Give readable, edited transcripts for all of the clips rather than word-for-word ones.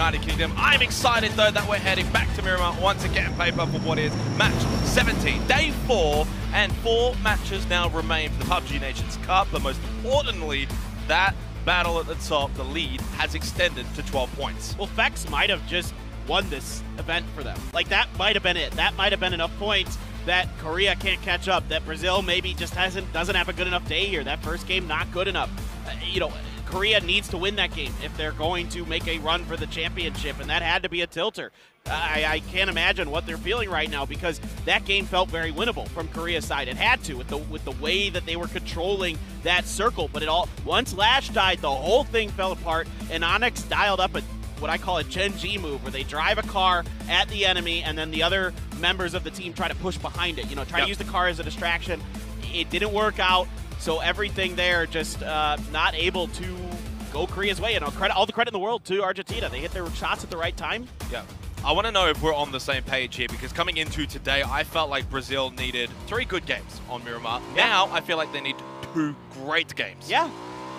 United Kingdom. I'm excited though that we're heading back to Miramar once again, paper for what is match 17, day 4, and 4 matches now remain for the Pubg Nations Cup, but most importantly, that battle at the top, the lead, has extended to 12 points. Well, Fex might have just won this event for them. Like, that might have been it. That might have been enough points that Korea can't catch up, that Brazil maybe just doesn't have a good enough day here. That first game, not good enough. Korea needs to win that game if they're going to make a run for the championship, and that had to be a tilter. I can't imagine what they're feeling right now because that game felt very winnable from Korea's side. It had to with the way that they were controlling that circle, but once Lash died, the whole thing fell apart, and Onyx dialed up what I call a Gen G move, where they drive a car at the enemy, and then the other members of the team try to push behind it. Try to use the car as a distraction. It didn't work out. So everything there just not able to go Korea's way. And all the credit in the world to Argentina. They hit their shots at the right time. Yeah. I want to know if we're on the same page here, because coming into today, I felt like Brazil needed 3 good games on Miramar. Yeah. Now, I feel like they need 2 great games. Yeah,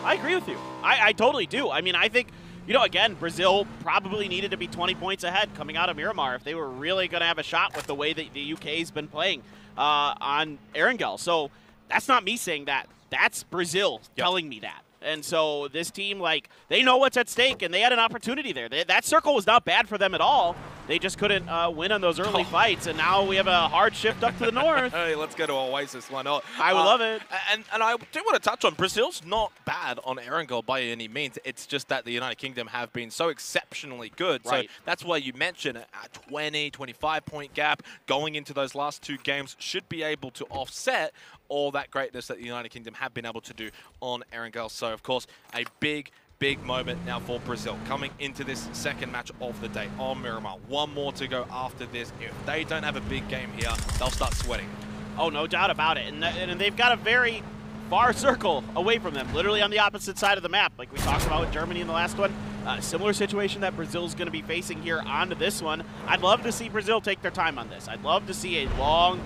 I agree with you. I totally do. I mean, I think, again, Brazil probably needed to be 20 points ahead coming out of Miramar if they were really going to have a shot with the way that the UK's been playing on Erangel. So that's not me saying that. That's Brazil telling me that. And so this team, they know what's at stake, and they had an opportunity there. That circle was not bad for them at all. They just couldn't win on those early fights, and now we have a hard shift up to the north. Hey, let's go to Oasis. Why not? I would love it. And I do want to touch on Brazil's not bad on Erangel by any means. It's just that the United Kingdom have been so exceptionally good. Right. So that's why you mentioned a 20, 25-point gap going into those last 2 games should be able to offset all that greatness that the United Kingdom have been able to do on Erangel. So, of course, a big moment now for Brazil coming into this second match of the day on Miramar. 1 more to go after this. If they don't have a big game here, they'll start sweating. Oh, no doubt about it. And they've got a very far circle away from them, literally on the opposite side of the map, like we talked about with Germany in the last one. Similar situation that Brazil's going to be facing here onto this one. I'd love to see Brazil take their time on this. I'd love to see a long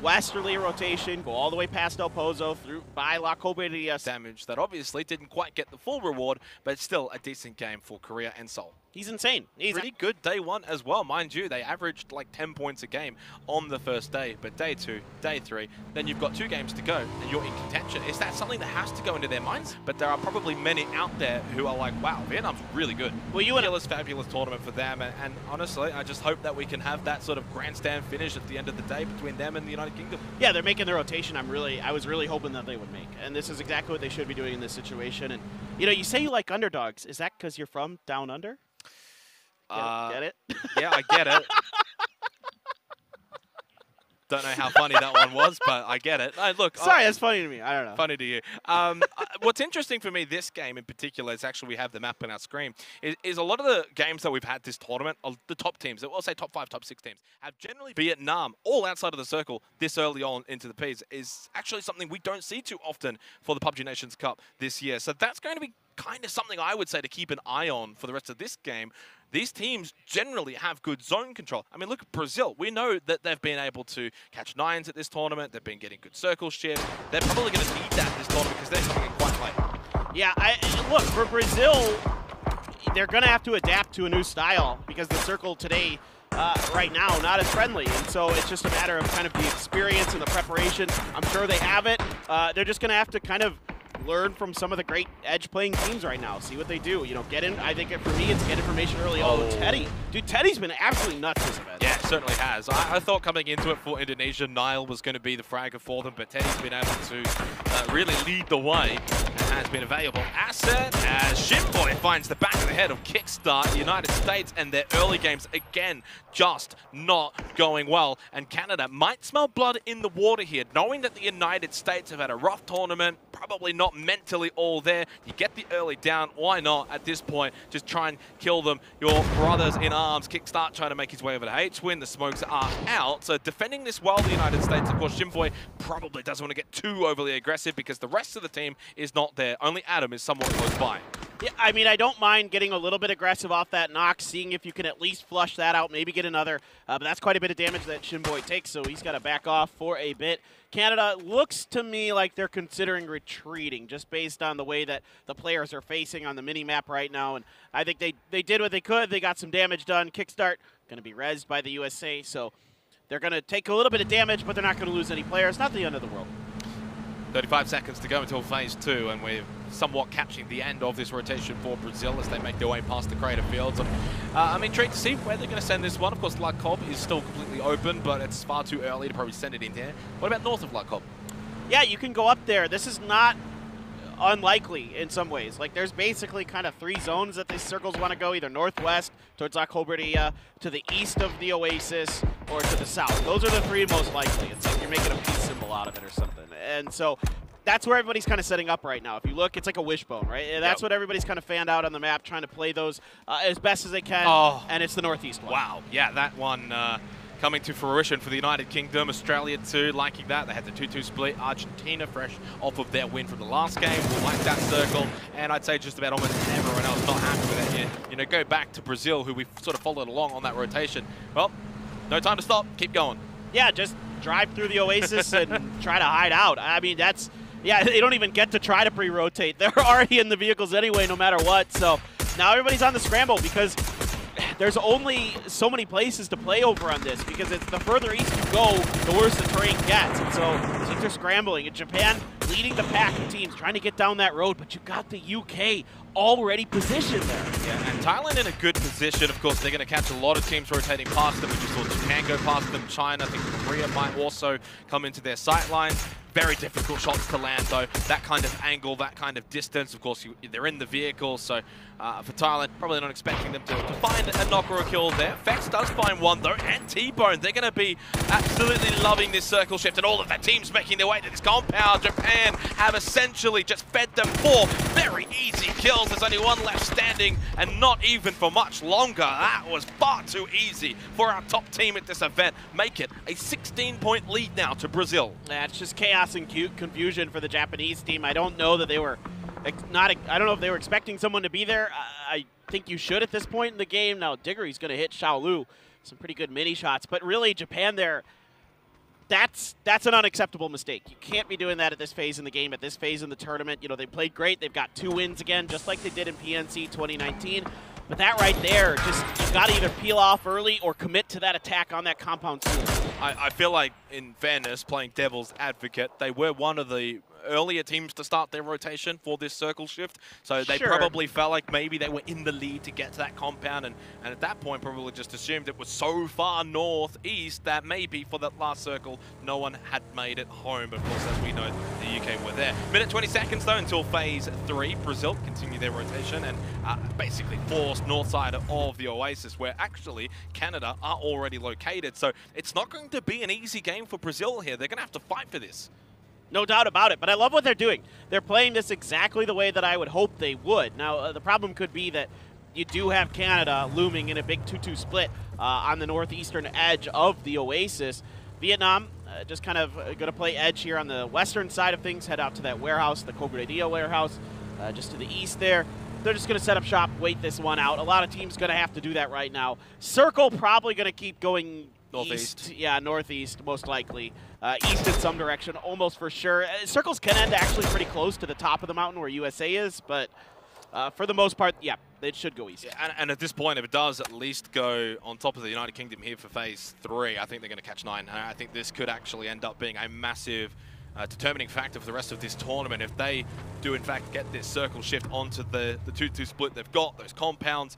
westerly rotation, go all the way past El Pozo through by La Coberia. Damage that obviously didn't quite get the full reward, but it's still a decent game for Korea and Seoul. He's insane. He's pretty good day 1 as well, mind you. They averaged like 10 points a game on the first day, but day 2, day 3, then you've got 2 games to go and you're in contention. Is that something that has to go into their minds? But there are probably many out there who are like, wow, Vietnam's really good. Well, fabulous tournament for them, and honestly, I just hope that we can have that sort of grandstand finish at the end of the day between them and the United Kingdom. Yeah, they're making the rotation I was really hoping that they would make, and this is exactly what they should be doing in this situation. And you say you like underdogs. Is that because you're from down under? Get it? Yeah, I get it. Don't know how funny that one was, but I get it. Look, sorry, that's funny to me. I don't know. Funny to you. What's interesting for me, this game in particular, is actually we have the map on our screen, is a lot of the games that we've had this tournament, the top teams, we'll say top 5, top 6 teams, have generally Vietnam all outside of the circle this early on into the Ps, is actually something we don't see too often for the Pubg Nations Cup this year. So that's going to be kind of something I would say to keep an eye on for the rest of this game. These teams generally have good zone control. I mean, look at Brazil. We know that they've been able to catch 9s at this tournament. They've been getting good circle shift. They're probably going to need that this tournament because they're coming in quite late. Yeah, look, for Brazil, they're going to have to adapt to a new style because the circle today, right now, not as friendly. And so it's just a matter of kind of the experience and the preparation. I'm sure they have it. They're just going to have to kind of learn from some of the great edge-playing teams right now. See what they do. Get in. I think for me, it's get information early. Oh, Teddy. Dude, Teddy's been absolutely nuts this event. Yeah, certainly has. I thought coming into it for Indonesia, Nile was going to be the fragger for them, but Teddy's been able to really lead the way and has been a valuable asset as Shimboy finds the back of the head of Kickstart. The United States and their early games, again, just not going well. And Canada might smell blood in the water here, knowing that the United States have had a rough tournament, probably not mentally all there. You get the early down. Why not at this point just try and kill them? Your brothers in arms. Kickstart trying to make his way over to H-Win. The smokes are out. So defending this well, the United States. Of course, Shimboy probably doesn't want to get too overly aggressive because the rest of the team is not there. Only Adam is somewhat close by. Yeah, I mean, I don't mind getting a little bit aggressive off that knock, seeing if you can at least flush that out, maybe get another. But that's quite a bit of damage that Shinboy takes, so he's got to back off for a bit. Canada looks to me like they're considering retreating, just based on the way that the players are facing on the mini-map right now. And I think they did what they could. They got some damage done. Kickstart going to be rezzed by the USA, so they're going to take a little bit of damage, but they're not going to lose any players. Not the end of the world. 35 seconds to go until phase 2, and we're somewhat catching the end of this rotation for Brazil as they make their way past the crater fields. I'm intrigued to see where they're going to send this one. Of course, Lac Cobb is still completely open, but it's far too early to probably send it in there. What about north of Lac Cobb? Yeah, you can go up there. This is not unlikely in some ways. Like, there's basically kind of 3 zones that these circles want to go, either northwest towards La Cobertia, to the east of the Oasis, or to the south. Those are the 3 most likely. It's like you're making a peace symbol out of it or something. And so that's where everybody's kind of setting up right now. If you look, it's like a wishbone, right? And that's what everybody's kind of fanned out on the map, trying to play those as best as they can, and it's the northeast one. Wow, yeah, that one coming to fruition for the United Kingdom. Australia too, liking that. They had the 2-2 split. Argentina, fresh off of their win from the last game, will like that circle. And I'd say just about almost everyone else not happy with it. You know, go back to Brazil, who we sort of followed along on that rotation. Well, no time to stop. Keep going. Yeah, just drive through the Oasis and try to hide out. I mean, that's... Yeah, they don't even get to try to pre-rotate. They're already in the vehicles anyway, no matter what. So now everybody's on the scramble because there's only so many places to play over on this, because it's the further east you go, the worse the terrain gets. And so teams are scrambling. And Japan leading the pack of teams, trying to get down that road, but you got the UK already positioned there. Yeah, and Thailand in a good position. Of course, they're going to catch a lot of teams rotating past them. We just saw Japan go past them. China, I think Korea might also come into their sight lines. Very difficult shots to land, though. That kind of angle, that kind of distance. Of course, they're in the vehicle, so for Thailand, probably not expecting them to find a knock or a kill there. Fex does find one, though, and T-Bone. They're going to be absolutely loving this circle shift, and all of their teams making their way to this compound. Japan have essentially just fed them 4 very easy kills. There's only one left standing, and not even for much longer. That was far too easy for our top team at this event. Make it a 16-point lead now to Brazil. That's just chaos and confusion for the Japanese team. I don't know that they were I don't know if they were expecting someone to be there. I think you should at this point in the game. Now Diggory's going to hit Xiaolu. Some pretty good mini shots, but really Japan there, that's an unacceptable mistake. You can't be doing that at this phase in the game, at this phase in the tournament. You know, they played great. They've got 2 wins again, just like they did in PNC 2019. But that right there, just you've got to either peel off early or commit to that attack on that compound soon. I feel like, in fairness, playing devil's advocate, they were one of the earlier teams to start their rotation for this circle shift, so they probably felt like maybe they were in the lead to get to that compound, and at that point probably just assumed it was so far northeast that maybe for that last circle no one had made it home. But of course, as we know, the UK were there. Minute 20 seconds though until phase 3. Brazil continue their rotation and basically force north side of the Oasis, where actually Canada are already located, so it's not going to be an easy game for Brazil here. They're going to have to fight for this. No doubt about it, but I love what they're doing. They're playing this exactly the way that I would hope they would. Now, the problem could be that you do have Canada looming in a big 2-2 split on the northeastern edge of the Oasis. Vietnam just kind of going to play edge here on the western side of things, head out to that warehouse, the Cobredia warehouse, just to the east there. They're just going to set up shop, wait this one out. A lot of teams going to have to do that right now. Circle probably going to keep going northeast. East, yeah, northeast, most likely. East in some direction, almost for sure. Circles can end actually pretty close to the top of the mountain where USA is, but for the most part, yeah, it should go east. Yeah, and at this point, if it does at least go on top of the United Kingdom here for phase 3, I think they're going to catch 9. I think this could actually end up being a massive determining factor for the rest of this tournament. If they do in fact get this circle shift onto the 2-2 split they've got, those compounds,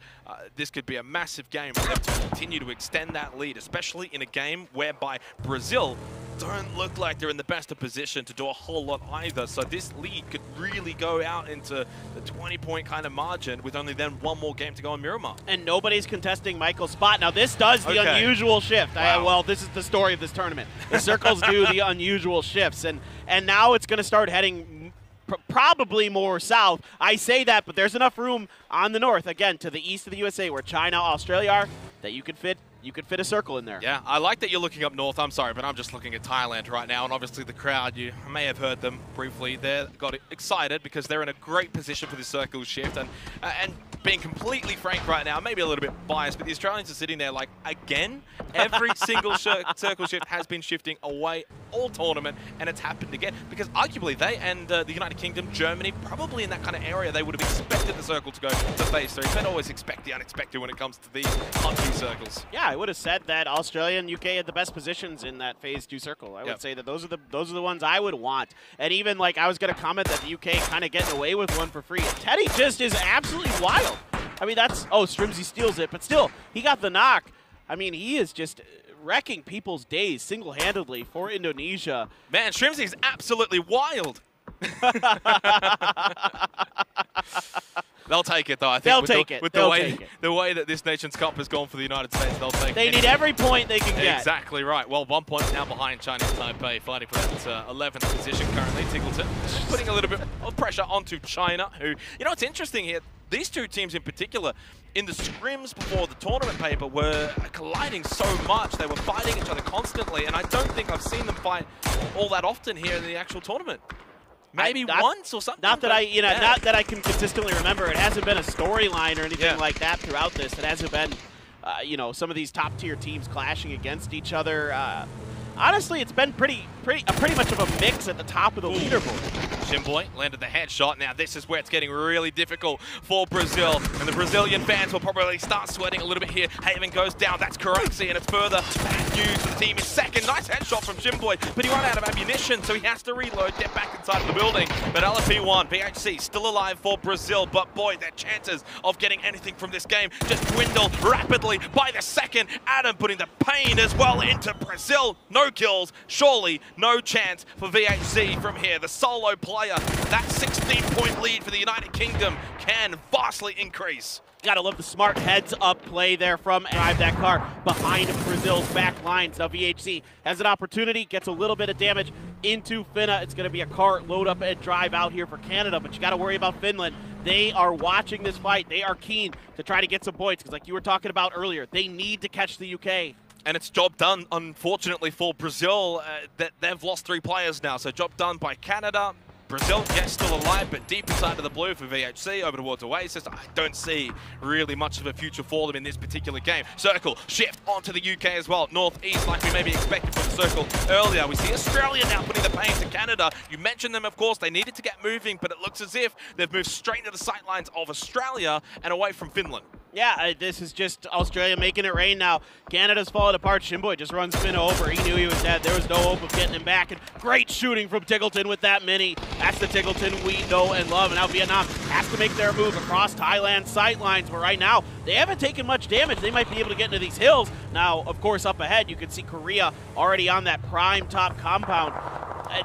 this could be a massive game for them to continue to extend that lead, especially in a game whereby Brazil don't look like they're in the best of position to do a whole lot either. So this lead could really go out into the 20-point kind of margin with only then 1 more game to go on Miramar. And nobody's contesting Michael's spot. Now this does the unusual shift. Wow. Well, this is the story of this tournament. The circles do the unusual shifts, and now it's going to start heading probably more south. I say that, but there's enough room on the north, again, to the east of the USA, where China, Australia are, that you could fit you could fit a circle in there. Yeah, I like that you're looking up north. I'm sorry, but I'm just looking at Thailand right now, and obviously the crowd, you may have heard them briefly. They got excited because they're in a great position for the circle shift, and being completely frank right now, maybe a little bit biased, but the Australians are sitting there like, again, every single circle shift has been shifting away all tournament, and it's happened again because arguably they and the United Kingdom, Germany, probably in that kind of area, they would have expected the circle to go to phase 3, but always expect the unexpected when it comes to these Pubg circles. Yeah, I would have said that Australia and UK had the best positions in that phase 2 circle. I would say that those are the ones I would want. And even like I was going to comment that the UK kind of getting away with one for free. Teddy just is absolutely wild. I mean, that's, oh, Strimzy steals it, but still, he got the knock. I mean, he is just wrecking people's days single-handedly for Indonesia. Man, Strimzy's absolutely wild. They'll take it, though. I think they'll take it. With the way that this Nations Cup has gone for the United States, they'll take it. They need every point they can get. Exactly right. Well, 1 point now behind Chinese Taipei, fighting for that 11th position currently. Tiggleton putting a little bit of pressure onto China, who, you know, what's interesting here, these two teams in particular, in the scrims before the tournament paper, were colliding so much. They were fighting each other constantly, and I don't think I've seen them fight all that often here in the actual tournament. Maybe once or something. Not that not that I can consistently remember. It hasn't been a storyline or anything like that throughout this. It hasn't been, you know, some of these top tier teams clashing against each other. Honestly, it's been pretty much of a mix at the top of the leaderboard. Shimboy landed the headshot. Now this is where it's getting really difficult for Brazil, and the Brazilian fans will probably start sweating a little bit here. Haven goes down. That's Crazy, and it's further bad news for the team is second. Nice headshot from Shimboy, but he ran out of ammunition, so he has to reload, get back inside of the building. But LFP1, VHC still alive for Brazil, but boy, their chances of getting anything from this game just dwindle rapidly by the second. Adam putting the pain as well into Brazil. No kills, surely no chance for VHC from here. The solo player, that 16-point lead for the United Kingdom can vastly increase. Gotta love the smart heads-up play there from drive that car behind Brazil's back lines. Now VHC has an opportunity, gets a little bit of damage into Finna. It's gonna be a car load up and drive out here for Canada, but you gotta worry about Finland. They are watching this fight. They are keen to try to get some points, because like you were talking about earlier, they need to catch the UK. And it's job done, unfortunately, for Brazil. That they've lost 3 players now, so job done by Canada. Brazil, yes, still alive, but deep inside of the blue for VHC, over towards Oasis. I don't see really much of a future for them in this particular game. Circle, shift onto the UK as well. Northeast, like we maybe expected from the circle earlier. We see Australia now putting the pain to Canada. You mentioned them, of course. They needed to get moving, but it looks as if they've moved straight into the sightlines of Australia and away from Finland. Yeah, this is just Australia making it rain now. Canada's falling apart. Shimboy just runs Finna over. He knew he was dead. There was no hope of getting him back. And great shooting from Tiggleton with that mini. That's the Tiggleton we know and love. And now Vietnam has to make their move across Thailand's sightlines. But right now, they haven't taken much damage. They might be able to get into these hills. Now, of course, up ahead, you can see Korea already on that prime top compound.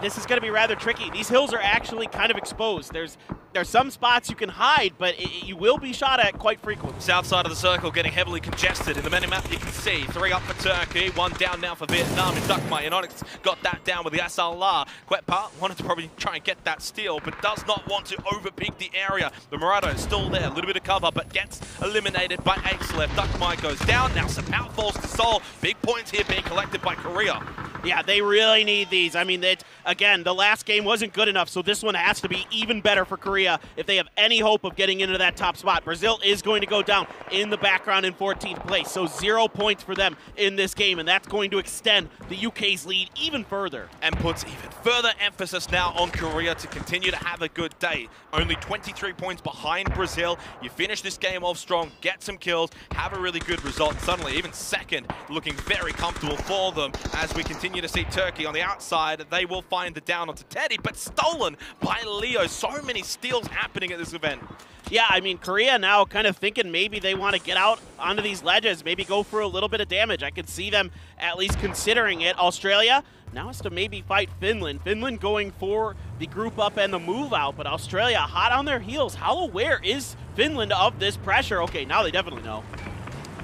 This is going to be rather tricky. These hills are actually kind of exposed. There's some spots you can hide, but you will be shot at quite frequently. South side of the circle getting heavily congested. In the minimap you can see 3 up for Turkey, 1 down now for Vietnam. And Duckmite and Onyx got that down with the SLR. Quetpa wanted to probably try and get that steal, but does not want to overpeak the area. The Murado is still there, a little bit of cover, but gets eliminated by Axelef. Duckmite goes down, now Sapout falls to Seoul. Big points here being collected by Korea. Yeah, they really need these. I mean, again, the last game wasn't good enough, so this one has to be even better for Korea if they have any hope of getting into that top spot. Brazil is going to go down in the background in 14th place, so 0 points for them in this game, and that's going to extend the UK's lead even further. And puts even further emphasis now on Korea to continue to have a good day. Only 23 points behind Brazil. You finish this game off strong, get some kills, have a really good result, and suddenly even second looking very comfortable for them as we continue to see Turkey on the outside. They will find the down onto Teddy, but stolen by Leo. So many steals happening at this event. Yeah, I mean, Korea now kind of thinking maybe they want to get out onto these ledges, maybe go for a little bit of damage. I could see them at least considering it. Australia now has to maybe fight Finland. Finland going for the group up and the move out, but Australia hot on their heels. How aware is Finland of this pressure? Okay, now they definitely know.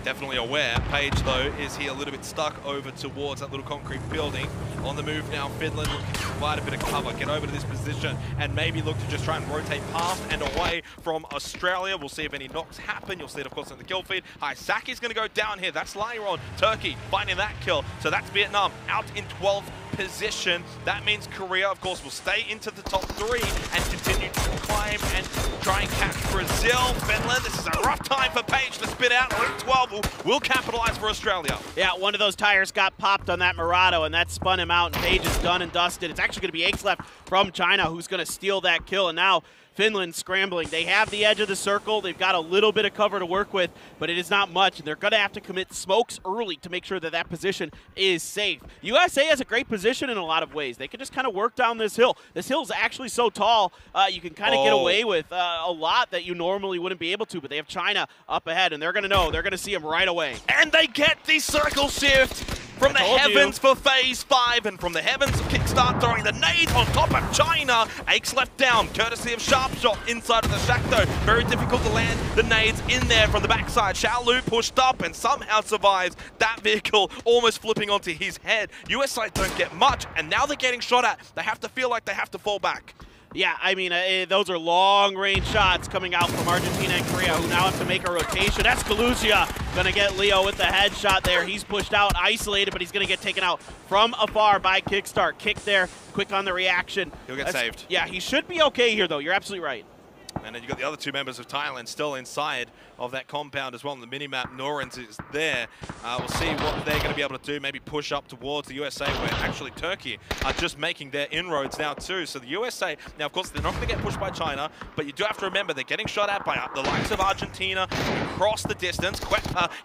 definitely aware. Page, though, is he a little bit stuck over towards that little concrete building. On the move now, Finland looking to provide a bit of cover, get over to this position, and maybe look to just try and rotate past and away from Australia. We'll see if any knocks happen. You'll see it, of course, in the kill feed. Saki's going to go down here. That's Lyron. Turkey finding that kill. So that's Vietnam out in 12th position. That means Korea, of course, will stay into the top 3 and continue to climb and try and catch Brazil. Finland, this is a rough time for Page to spit out. Elite 12 will capitalize for Australia. Yeah, one of those tires got popped on that Murado, and that spun him out, and Page is done and dusted. It's actually going to be Aches left from China who's going to steal that kill, and now Finland scrambling. They have the edge of the circle. They've got a little bit of cover to work with, but it is not much, and they're going to have to commit smokes early to make sure that that position is safe. USA has a great position in a lot of ways. They can just kind of work down this hill. This hill is actually so tall, you can kind of get away with a lot that you normally wouldn't be able to, but they have China up ahead, and they're going to know. They're going to see him right away. And they get the circle shift from the heavens for phase 5, and from the heavens of Kickstart throwing the nades on top of China. Aches left down, courtesy of Sharpshot inside of the shack though. Very difficult to land the nades in there from the backside. Xiaolu pushed up and somehow survives that vehicle, almost flipping onto his head. USA don't get much, and now they're getting shot at. They have to feel like they have to fall back. Yeah, I mean, those are long-range shots coming out from Argentina and Korea, who now have to make a rotation. Escalusia going to get Leo with the headshot there. He's pushed out, isolated, but he's going to get taken out from afar by Kickstart. Kick there, quick on the reaction. He'll get saved. Yeah, he should be okay here, though. You're absolutely right. And then you've got the other 2 members of Thailand still inside of that compound as well. On the minimap, Norens is there. We'll see what they're going to be able to do. Maybe push up towards the USA, where actually Turkey are just making their inroads now too. So the USA, now of course they're not going to get pushed by China, but you do have to remember they're getting shot at by the likes of Argentina across the distance.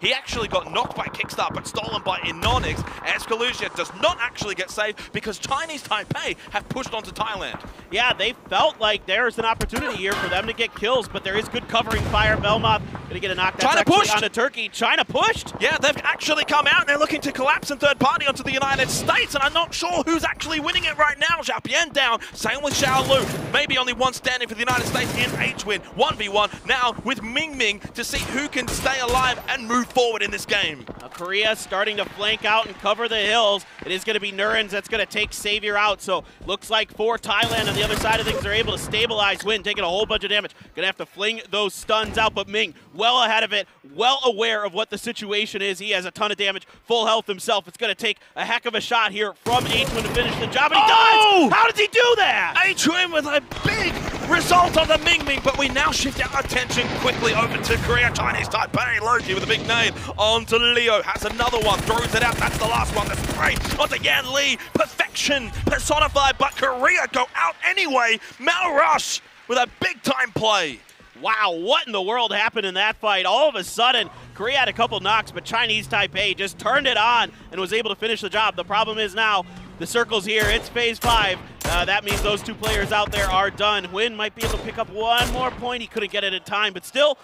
He actually got knocked by Kickstart, but stolen by Inonix. Escalusia does not actually get saved because Chinese Taipei have pushed onto Thailand. Yeah, they felt like there's an opportunity here for them to get kills, but there is good covering fire. Belmont going to get a knockdown. China pushed onto Turkey. China pushed? Yeah, they've actually come out and they're looking to collapse in third party onto the United States, and I'm not sure who's actually winning it right now. Xiaopian down, same with Xiaolu. Maybe only one standing for the United States in H-Win. 1v1 now with Ming Ming to see who can stay alive and move forward in this game. Korea starting to flank out and cover the hills. It is going to be Nurens that's going to take Savior out, so looks like for Thailand on the other side of things, they're able to stabilize Win, taking a whole bunch of damage. Going to have to fling those stuns out, but Ming well ahead of it, well aware of what the situation is. He has a ton of damage, full health himself. It's going to take a heck of a shot here from H-Win to finish the job, and he does! How did he do that? H-Win with a big result on the Ming Ming, but we now shift our attention quickly over to Korea. Chinese Taipei, Loki with a big name onto Leo, has another one, throws it out, that's the last one, that's great, onto Yan Lee, perfection personified, but Korea go out anyway. Mal Rush with a big time play. Wow, what in the world happened in that fight? All of a sudden, Korea had a couple knocks, but Chinese Taipei just turned it on and was able to finish the job. The problem is now, the circle's here, it's phase 5. That means those 2 players out there are done. Win might be able to pick up one more point. He couldn't get it in time, but still,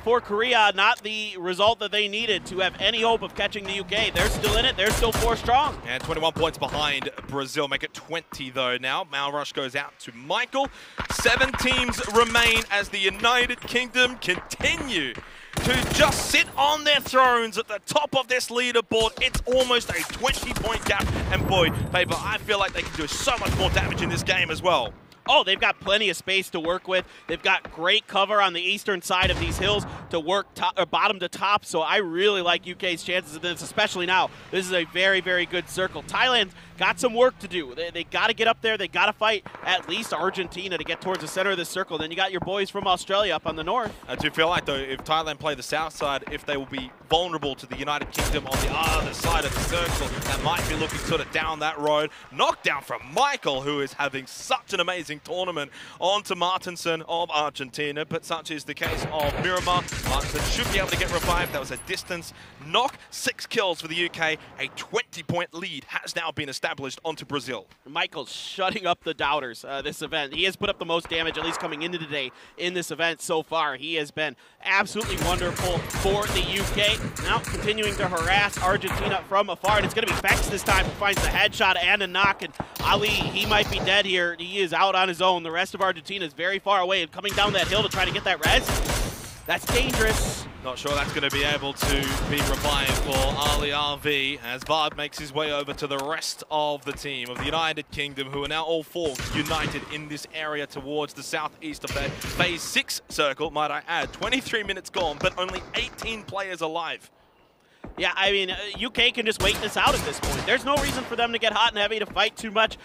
for Korea, not the result that they needed to have any hope of catching the UK. They're still in it. They're still 4 strong. And 21 points behind Brazil. Make it 20, though, now. Malrush goes out to Michael. 7 teams remain as the United Kingdom continue to just sit on their thrones at the top of this leaderboard. It's almost a 20-point gap. And boy, Paper, I feel like they can do so much more damage in this game as well. Oh, they've got plenty of space to work with. They've got great cover on the eastern side of these hills to work bottom to top, so I really like UK's chances of this, especially now. This is a very, very good circle. Thailand's got some work to do. They got to get up there. They got to fight at least Argentina to get towards the center of the circle. Then you got your boys from Australia up on the north. I do feel like, though, if Thailand play the south side, if they will be vulnerable to the United Kingdom on the other side of the circle, that might be looking sort of down that road. Knockdown from Michael, who is having such an amazing tournament, onto Martinson of Argentina, but such is the case of Miramar. Martinson should be able to get revived. That was a distance knock. 6 kills for the UK. A 20-point lead has now been established onto Brazil. Michael's shutting up the doubters this event. He has put up the most damage, at least coming into today, in this event so far. He has been absolutely wonderful for the UK. Now continuing to harass Argentina from afar, and it's going to be Bex this time who finds the headshot and a knock, and Ali, he might be dead here. He is out on his own. The rest of Argentina is very far away and coming down that hill to try to get that res. That's dangerous. Not sure that's going to be able to be revived for Ali RV as Vard makes his way over to the rest of the team of the United Kingdom, who are now all four united in this area towards the southeast of their Phase 6 circle, might I add. 23 minutes gone, but only 18 players alive. Yeah, I mean, UK can just wait this out at this point. There's no reason for them to get hot and heavy to fight too much.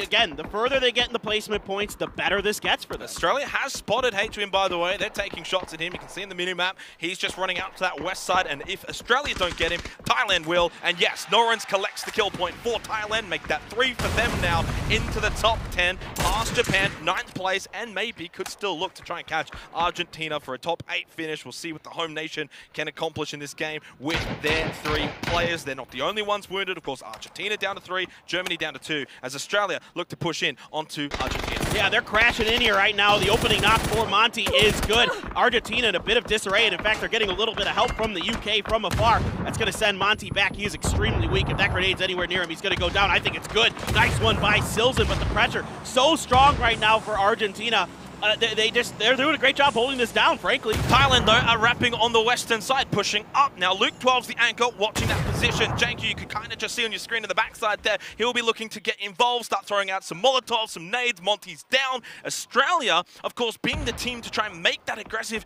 Again, the further they get in the placement points, the better this gets for them. Australia has spotted HWin, by the way. They're taking shots at him. You can see in the mini-map, he's just running out to that west side, and if Australia don't get him, Thailand will. And yes, Norens collects the kill point for Thailand, make that 3 for them now into the top 10, past Japan, 9th place, and maybe could still look to try and catch Argentina for a top 8 finish. We'll see what the home nation can accomplish in this game with their 3 players. They're not the only ones wounded. Of course, Argentina down to 3, Germany down to 2, as Australia look to push in onto Argentina. Yeah, they're crashing in here right now. The opening knock for Monty is good. Argentina in a bit of disarray, and in fact, they're getting a little bit of help from the UK from afar. That's going to send Monty back. He is extremely weak. If that grenade's anywhere near him, he's going to go down. I think it's good. Nice one by Silzen, but the pressure so strong right now for Argentina. They're doing a great job holding this down, frankly. Thailand, though, are wrapping on the western side, pushing up. Now, Luke 12's the anchor, watching that position. Janky, you can kind of just see on your screen in the backside there. He'll be looking to get involved, start throwing out some Molotovs, some nades. Monty's down. Australia, of course, being the team to try and make that aggressive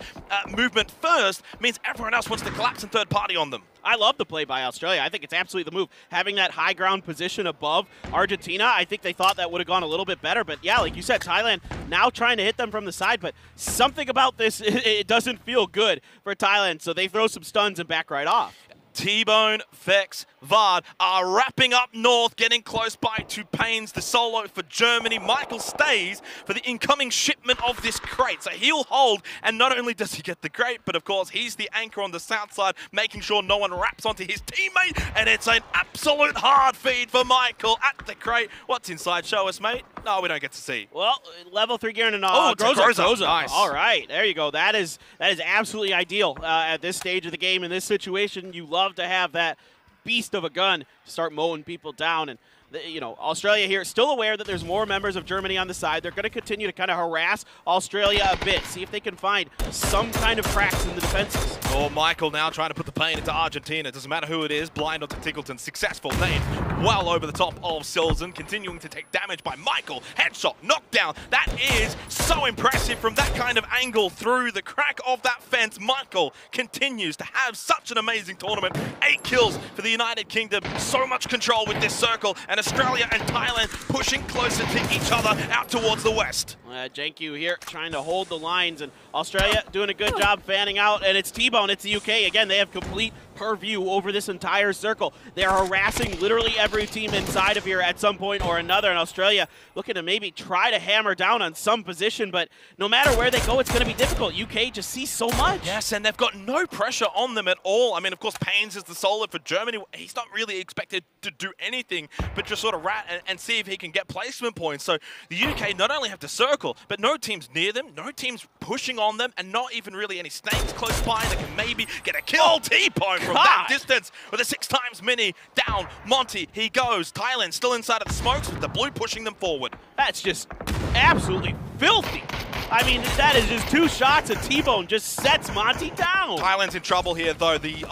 movement first, means everyone else wants to collapse and third party on them. I love the play by Australia. I think it's absolutely the move. Having that high ground position above Argentina, I think they thought that would have gone a little bit better. But yeah, like you said, Thailand now trying to hit them from the side. But something about this, it doesn't feel good for Thailand. So they throw some stuns and back right off. T-Bone, Vex, Vard are wrapping up north, getting close by to Payne's, the solo for Germany. Michael stays for the incoming shipment of this crate. So he'll hold, and not only does he get the crate, but of course he's the anchor on the south side, making sure no one wraps onto his teammate, and it's an absolute hard feed for Michael at the crate. What's inside? Show us, mate. No, we don't get to see. Well, level 3 gear and an Groza. Nice. All right, there you go. That is absolutely ideal at this stage of the game. In this situation, you love to have that beast of a gun to start mowing people down. And you know, Australia here still aware that there's more members of Germany on the side. They're going to continue to kind of harass Australia a bit, see if they can find some kind of cracks in the defenses. Oh, Michael now trying to put the pain into Argentina. Doesn't matter who it is. Blind onto Tickleton. Successful nade. Well over the top of Silzen. Continuing to take damage by Michael. Headshot. Knockdown. That is so impressive from that kind of angle through the crack of that fence. Michael continues to have such an amazing tournament. 8 kills for the United Kingdom. So much control with this circle. And Australia and Thailand pushing closer to each other out towards the west. Janku here trying to hold the lines, and Australia doing a good job fanning out, and it's T-Bone, it's the UK. Again, they have complete purview over this entire circle. They're harassing literally every team inside of here at some point or another, and Australia looking to maybe try to hammer down on some position, but no matter where they go, it's going to be difficult. UK just sees so much. Yes, and they've got no pressure on them at all. I mean, of course, Paynes is the solo for Germany. He's not really expected to do anything, but just sort of rat and see if he can get placement points. So the UK not only have to circle, but no teams near them, no teams pushing on them, and not even really any snakes close by that can maybe get a kill. T-Bone from that distance with a 6x mini down. Monty, he goes. Thailand still inside of the smokes with the blue pushing them forward. That's just absolutely filthy. I mean, that is just 2 shots, and T-Bone just sets Monty down. Thailand's in trouble here, though. The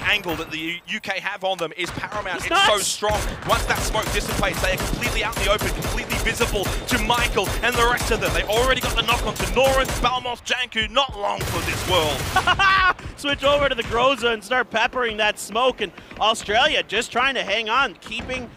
angle that the UK have on them is paramount. It's so strong. Once that smoke dissipates, they are completely out in the open, completely visible to Michael and the rest of them. They already got the knock onto Norens, Balmos, Janku. Not long for this world. Switch over to the Groza and start peppering that smoke, and Australia just trying to hang on, keeping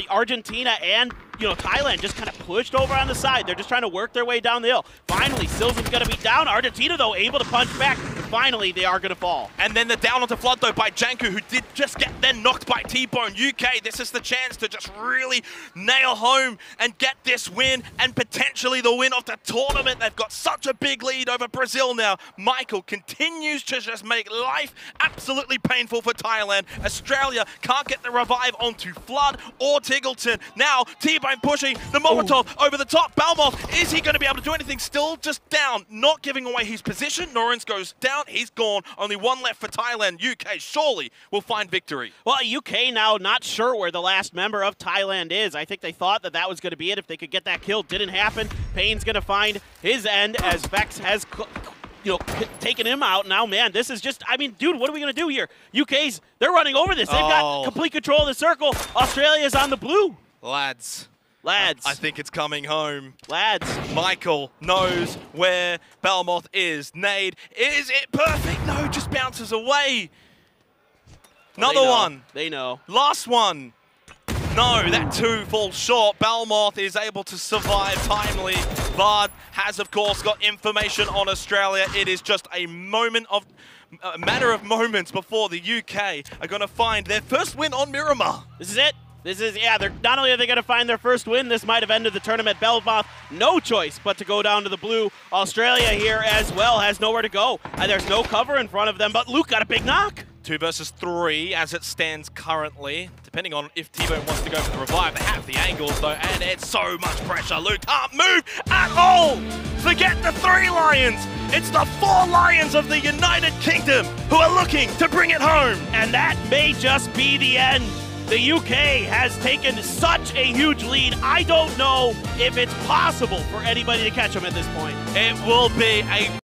Argentina and Thailand just kind of pushed over on the side. They're just trying to work their way down the hill. Finally, Silzen's going to be down. Argentina, though, able to punch back. And finally, they are going to fall. And then the down onto Flood, though, by Janku, who did just get then knocked by T-Bone. UK, this is the chance to just really nail home and get this win and potentially the win of the tournament. They've got such a big lead over Brazil now. Michael continues to just make life absolutely painful for Thailand. Australia can't get the revive onto Flood or Tiggleton. Now, T-Bone pushing the Molotov over the top. Balmos, is he going to be able to do anything? Still just down, not giving away his position. Norens goes down, he's gone. Only 1 left for Thailand. UK surely will find victory. Well, UK now not sure where the last member of Thailand is. I think they thought that that was going to be it if they could get that kill. Didn't happen. Payne's going to find his end as Vex has taking him out. Now, man, this is just, I mean, dude, what are we going to do here? UK's, they're running over this. They've got complete control of the circle. Australia's on the blue. Lads. Lads. I think it's coming home. Lads. Michael knows where Belmoth is. Nade, is it perfect? No, just bounces away. Another one. They know. Last one. No, that two falls short. Belmoth is able to survive timely. Vard has, of course, got information on Australia. It is just a matter of moments before the UK are going to find their first win on Miramar. This is it. This is, yeah, they're not only are they going to find their first win, this might have ended the tournament. Belmoth, no choice but to go down to the blue. Australia here as well has nowhere to go. There's no cover in front of them, but Luke got a big knock. 2 versus 3 as it stands currently. Depending on if T-Bone wants to go for the revive, they have the angles though, and it's so much pressure. Luke can't move at all. Forget the 3 Lions. It's the 4 Lions of the United Kingdom who are looking to bring it home. And that may just be the end. The UK has taken such a huge lead. I don't know if it's possible for anybody to catch them at this point. It will be a